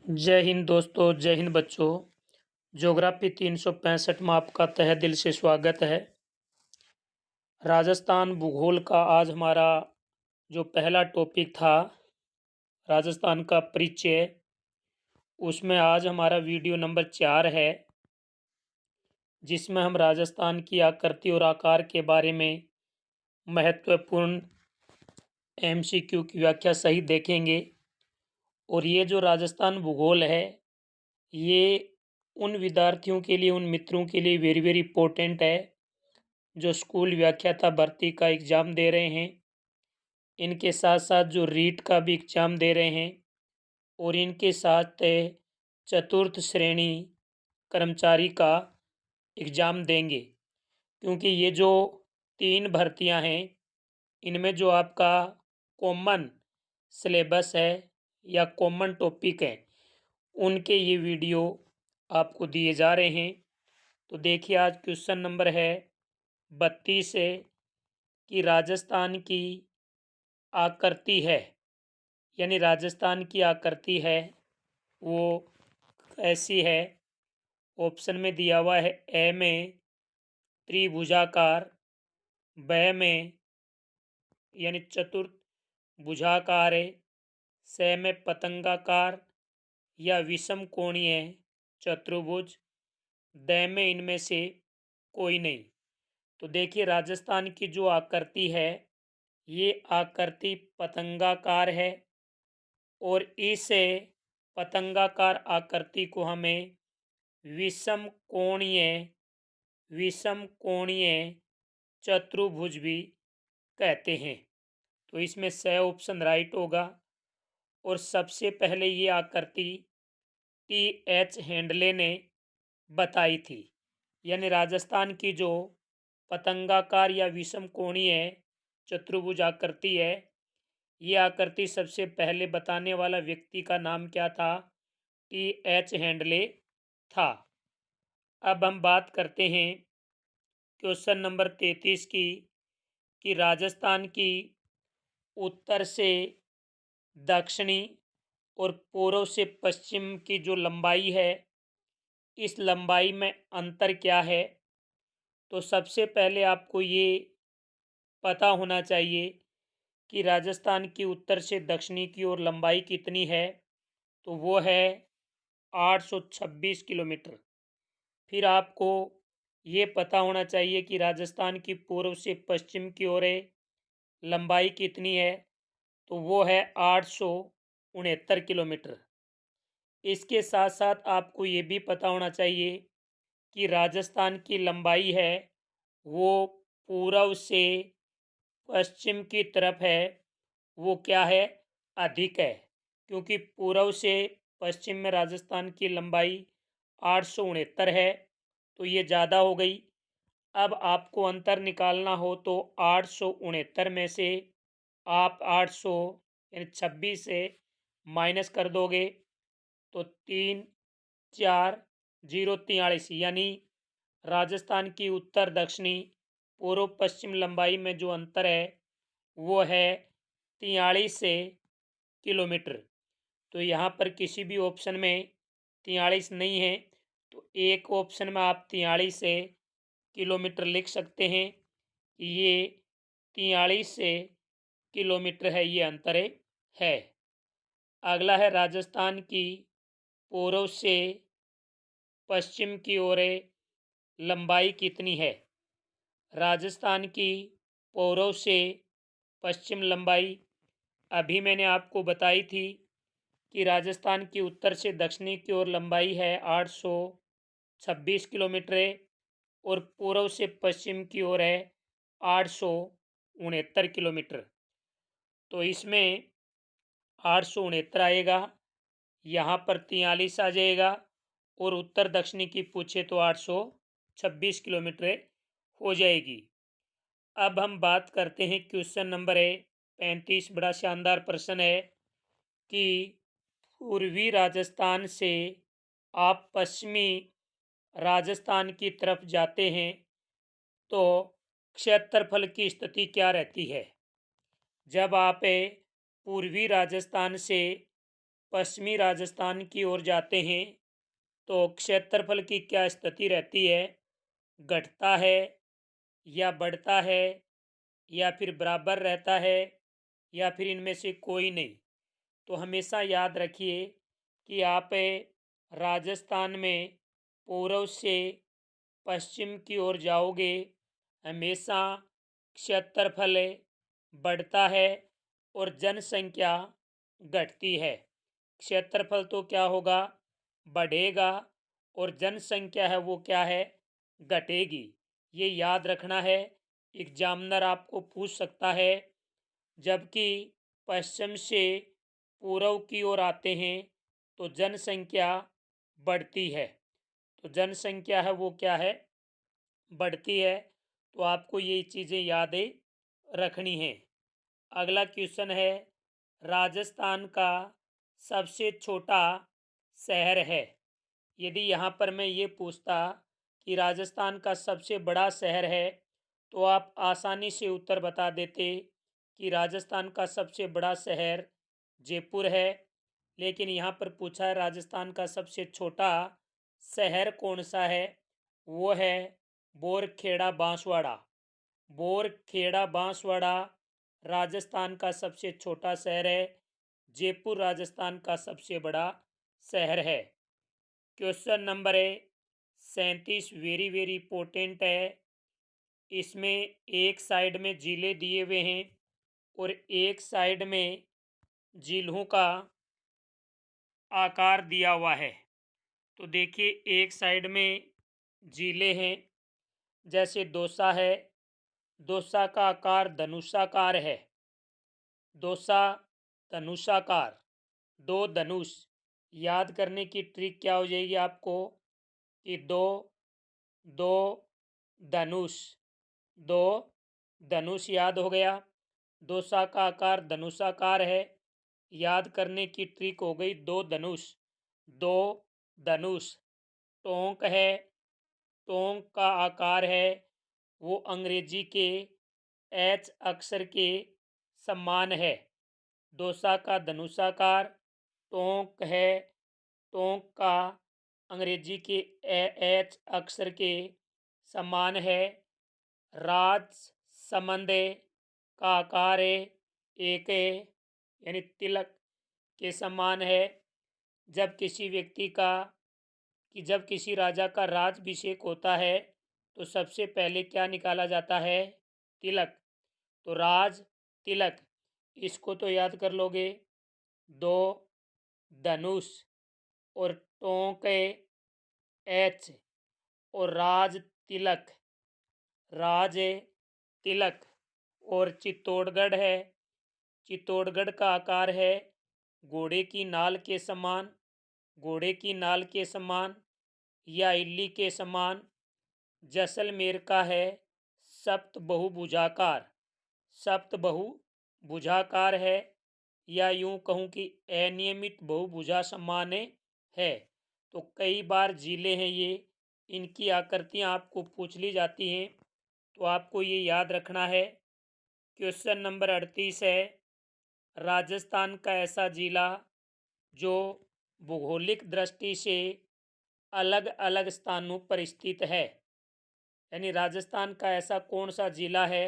जय हिंद दोस्तों, जय हिंद बच्चों। ज्योग्राफी 365 में आपका तहे दिल से स्वागत है। राजस्थान भूगोल का आज हमारा जो पहला टॉपिक था, राजस्थान का परिचय, उसमें आज हमारा वीडियो नंबर 4 है, जिसमें हम राजस्थान की आकृति और आकार के बारे में महत्वपूर्ण एमसीक्यू की व्याख्या सही देखेंगे। और ये जो राजस्थान भूगोल है, ये उन विद्यार्थियों के लिए, उन मित्रों के लिए वेरी वेरी इंपॉर्टेंट है जो स्कूल व्याख्याता भर्ती का एग्ज़ाम दे रहे हैं, इनके साथ साथ जो रीट का भी एग्ज़ाम दे रहे हैं, और इनके साथ चतुर्थ श्रेणी कर्मचारी का एग्ज़ाम देंगे। क्योंकि ये जो 3 भर्तियां हैं, इनमें जो आपका कॉमन सिलेबस है या कॉमन टॉपिक है, उनके ये वीडियो आपको दिए जा रहे हैं। तो देखिए, आज क्वेश्चन नंबर है 32 है कि राजस्थान की आकृति है, यानी राजस्थान की आकृति है वो ऐसी है। ऑप्शन में दिया हुआ है ए में त्रिभुजाकार, ब में यानी चतुर्भुजाकार है, स में पतंगाकार या विषम कोणीय चतुर्भुज, द में इनमें से कोई नहीं। तो देखिए, राजस्थान की जो आकृति है, ये आकृति पतंगाकार है, और इस पतंगाकार आकृति को हमें विषम कोणीय चतुर्भुज भी कहते हैं। तो इसमें स ऑप्शन राइट होगा। और सबसे पहले ये आकृति T.H. हैंडले ने बताई थी, यानी राजस्थान की जो पतंगाकार या विषम कोणीय चतुर्भुज आकृति है, ये आकृति सबसे पहले बताने वाला व्यक्ति का नाम क्या था? T.H. हैंडले था। अब हम बात करते हैं क्वेश्चन नंबर 33 की, कि राजस्थान की उत्तर से दक्षिणी और पूर्व से पश्चिम की जो लंबाई है, इस लंबाई में अंतर क्या है? तो सबसे पहले आपको ये पता होना चाहिए कि राजस्थान की उत्तर से दक्षिणी की ओर लंबाई कितनी है। तो वो है 826 किलोमीटर। फिर आपको ये पता होना चाहिए कि राजस्थान की पूर्व से पश्चिम की ओर लंबाई कितनी है। तो वो है 869 किलोमीटर। इसके साथ साथ आपको ये भी पता होना चाहिए कि राजस्थान की लंबाई है वो पूर्व से पश्चिम की तरफ है, वो क्या है? अधिक है। क्योंकि पूर्व से पश्चिम में राजस्थान की लंबाई 869 है, तो ये ज़्यादा हो गई। अब आपको अंतर निकालना हो तो 869 में से आप 800 यानी 26 से माइनस कर दोगे, तो 3 4 0 43, यानी राजस्थान की उत्तर दक्षिणी पूर्व पश्चिम लंबाई में जो अंतर है वो है 43 किलोमीटर। तो यहाँ पर किसी भी ऑप्शन में 43 नहीं है, तो एक ऑप्शन में आप 43 किलोमीटर लिख सकते हैं कि ये 43 किलोमीटर है, ये अंतर है। अगला है राजस्थान की पूर्व से पश्चिम की ओर लंबाई कितनी है? राजस्थान की पूर्व से पश्चिम लंबाई अभी मैंने आपको बताई थी कि राजस्थान की उत्तर से दक्षिणी की ओर लंबाई है 826 किलोमीटर है, और पूर्व से पश्चिम की ओर है 869 किलोमीटर। तो इसमें 869 आएगा, यहाँ पर 43 आ जाएगा, और उत्तर दक्षिणी की पूछे तो 826 किलोमीटर हो जाएगी। अब हम बात करते हैं क्वेश्चन नंबर 35। बड़ा शानदार प्रश्न है कि पूर्वी राजस्थान से आप पश्चिमी राजस्थान की तरफ जाते हैं तो क्षेत्रफल की स्थिति क्या रहती है? जब आप पूर्वी राजस्थान से पश्चिमी राजस्थान की ओर जाते हैं तो क्षेत्रफल की क्या स्थिति रहती है, घटता है या बढ़ता है या फिर बराबर रहता है या फिर इनमें से कोई नहीं। तो हमेशा याद रखिए कि आप राजस्थान में पूर्व से पश्चिम की ओर जाओगे, हमेशा क्षेत्रफल बढ़ता है और जनसंख्या घटती है। क्षेत्रफल तो क्या होगा, बढ़ेगा, और जनसंख्या है वो क्या है, घटेगी। ये याद रखना है, एग्जामिनर आपको पूछ सकता है। जबकि पश्चिम से पूर्व की ओर आते हैं तो जनसंख्या बढ़ती है, तो जनसंख्या है वो क्या है, बढ़ती है। तो आपको ये चीज़ें यादें रखनी है। अगला क्वेश्चन है, राजस्थान का सबसे छोटा शहर है। यदि यहाँ पर मैं ये पूछता कि राजस्थान का सबसे बड़ा शहर है तो आप आसानी से उत्तर बता देते कि राजस्थान का सबसे बड़ा शहर जयपुर है। लेकिन यहाँ पर पूछा है राजस्थान का सबसे छोटा शहर कौन सा है, वो है बोरखेड़ा बांसवाड़ा। बोरखेड़ा बांसवाड़ा राजस्थान का सबसे छोटा शहर है, जयपुर राजस्थान का सबसे बड़ा शहर है। Question number 37 very very important है। इसमें एक साइड में जिले दिए हुए हैं और एक साइड में जिलों का आकार दिया हुआ है। तो देखिए, एक साइड में जिले हैं, जैसे दौसा है, दौसा का आकार धनुषाकार है, दौसा धनुषाकार, दो धनुष। याद करने की ट्रिक क्या हो जाएगी आपको कि दो दो धनुष, दो धनुष याद हो गया। दौसा का आकार धनुषाकार है, याद करने की ट्रिक हो गई दो धनुष, दो धनुष। टोंक है, टोंक का आकार है वो अंग्रेजी के एच अक्षर के समान है। दौसा का धनुषाकार, टोंक है, टोंक का अंग्रेजी के एच अक्षर के समान है। राजसमंद का आकार एक यानी तिलक के समान है। जब किसी व्यक्ति का कि जब किसी राजा का राज्याभिषेक होता है तो सबसे पहले क्या निकाला जाता है, तिलक। तो राज तिलक, इसको तो याद कर लोगे। दो धनुष और टोंक एच और राज तिलक, राज तिलक। और चित्तौड़गढ़ है, चित्तौड़गढ़ का आकार है घोड़े की नाल के समान, घोड़े की नाल के समान या इल्ली के समान। जैसलमेर का है सप्त बहुभुजाकार, सप्त बहुभुजाकार है, या यूं कहूं कि अनियमित बहुभुजा समान है। तो कई बार जिले हैं ये, इनकी आकृतियां आपको पूछ ली जाती हैं, तो आपको ये याद रखना है। क्वेश्चन नंबर 38 है, राजस्थान का ऐसा जिला जो भौगोलिक दृष्टि से अलग अलग स्थानों पर स्थित है। यानी राजस्थान का ऐसा कौन सा जिला है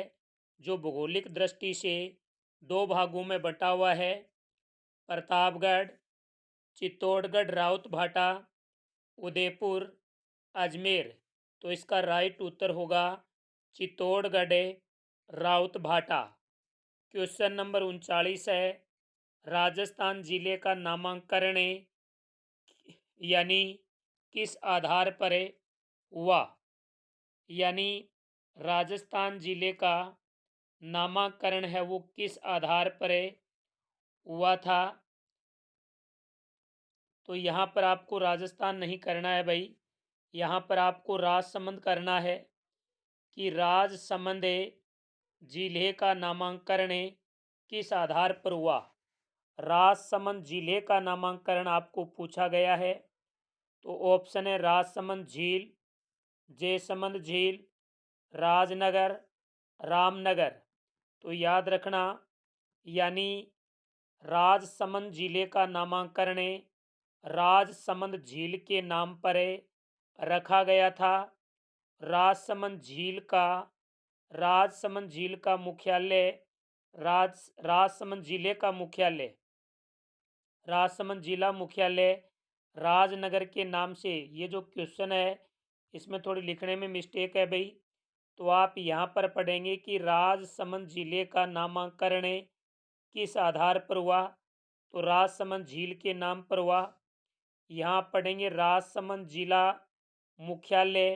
जो भौगोलिक दृष्टि से दो भागों में बटा हुआ है, प्रतापगढ़, चित्तौड़गढ़, राउतभाटा, उदयपुर, अजमेर। तो इसका राइट उत्तर होगा चित्तौड़गढ़, राउतभाटा। क्वेश्चन नंबर 39 है, राजस्थान जिले का नामांकन यानी किस आधार पर हुआ, यानी राजस्थान जिले का नामाकरण है वो किस आधार पर हुआ था। तो यहाँ पर आपको राजस्थान नहीं करना है भाई, यहाँ पर आपको राजसमंद करना है कि राजसमंद जिले का नामांकन किस आधार पर हुआ। राजसमंद जिले का नामांकन आपको पूछा गया है, तो ऑप्शन है राजसमंद झील, जयसमंद झील, राजनगर, रामनगर। तो याद रखना, यानी राजसमंद जिले का नामकरण राजसमंद झील के नाम पर रखा गया था। राजसमंद झील का राजसमंद झील का मुख्यालय राजसमंद जिले का मुख्यालय राजसमंद जिला मुख्यालय राजनगर के नाम से। ये जो क्वेश्चन है इसमें थोड़ी लिखने में मिस्टेक है भाई, तो आप यहाँ पर पढ़ेंगे कि राजसमंद जिले का नामकरण किस आधार पर हुआ, तो राजसमंद झील के नाम पर हुआ। यहाँ पढ़ेंगे राजसमंद जिला मुख्यालय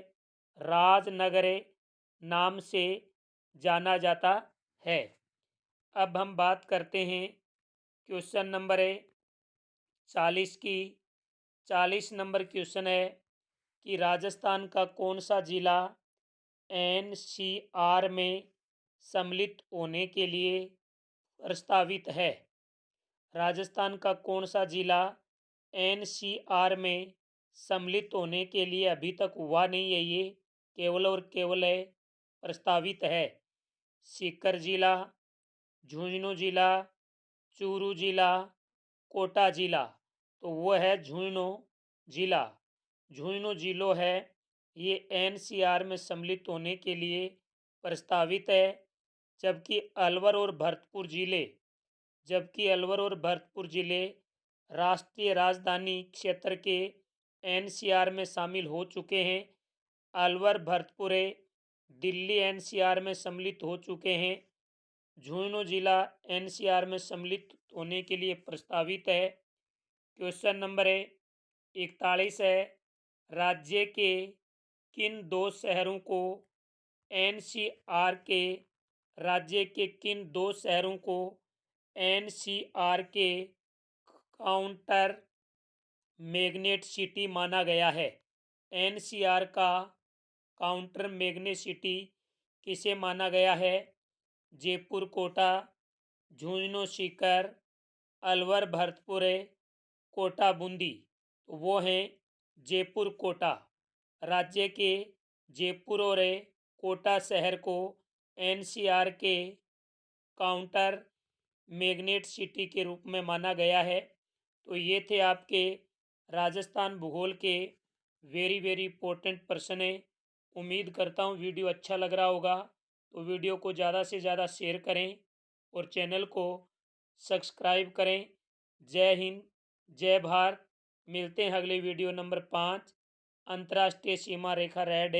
राजनगर नाम से जाना जाता है। अब हम बात करते हैं क्वेश्चन नंबर 40 की। 40 नंबर क्वेश्चन है कि राजस्थान का कौन सा जिला एनसीआर में सम्मिलित होने के लिए प्रस्तावित है। राजस्थान का कौन सा जिला एनसीआर में सम्मिलित होने के लिए अभी तक हुआ नहीं है, ये केवल और केवल है प्रस्तावित है। सीकर जिला, झुंझुनू जिला, चूरू जिला, कोटा जिला, तो वो है झुंझुनू जिला। झुंझुनू जिलो है ये एनसीआर में सम्मिलित होने के लिए प्रस्तावित है। जबकि अलवर और भरतपुर जिले राष्ट्रीय राजधानी क्षेत्र के एनसीआर में शामिल हो चुके हैं। अलवर भरतपुर दिल्ली एनसीआर में सम्मिलित हो चुके हैं। झुंझुनू जिला एनसीआर में सम्मिलित होने के लिए प्रस्तावित है। क्वेश्चन नंबर 41 है, राज्य के किन दो शहरों को एनसीआर के काउंटर मैग्नेट सिटी माना गया है। एनसीआर का काउंटर मैग्नेट सिटी किसे माना गया है। जयपुर कोटा, झुंझुनू सीकर, अलवर भरतपुर, कोटा बूंदी, तो वो हैं जयपुर कोटा। राज्य के जयपुर और कोटा शहर को एनसीआर के काउंटर मैग्नेट सिटी के रूप में माना गया है। तो ये थे आपके राजस्थान भूगोल के वेरी वेरी इंपॉर्टेंट प्रश्न है। उम्मीद करता हूँ वीडियो अच्छा लग रहा होगा, तो वीडियो को ज़्यादा से ज़्यादा शेयर करें और चैनल को सब्सक्राइब करें। जय हिंद, जय भारत। मिलते हैं अगले वीडियो नंबर 5 अंतर्राष्ट्रीय सीमा रेखा रेड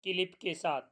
क्लिप के साथ।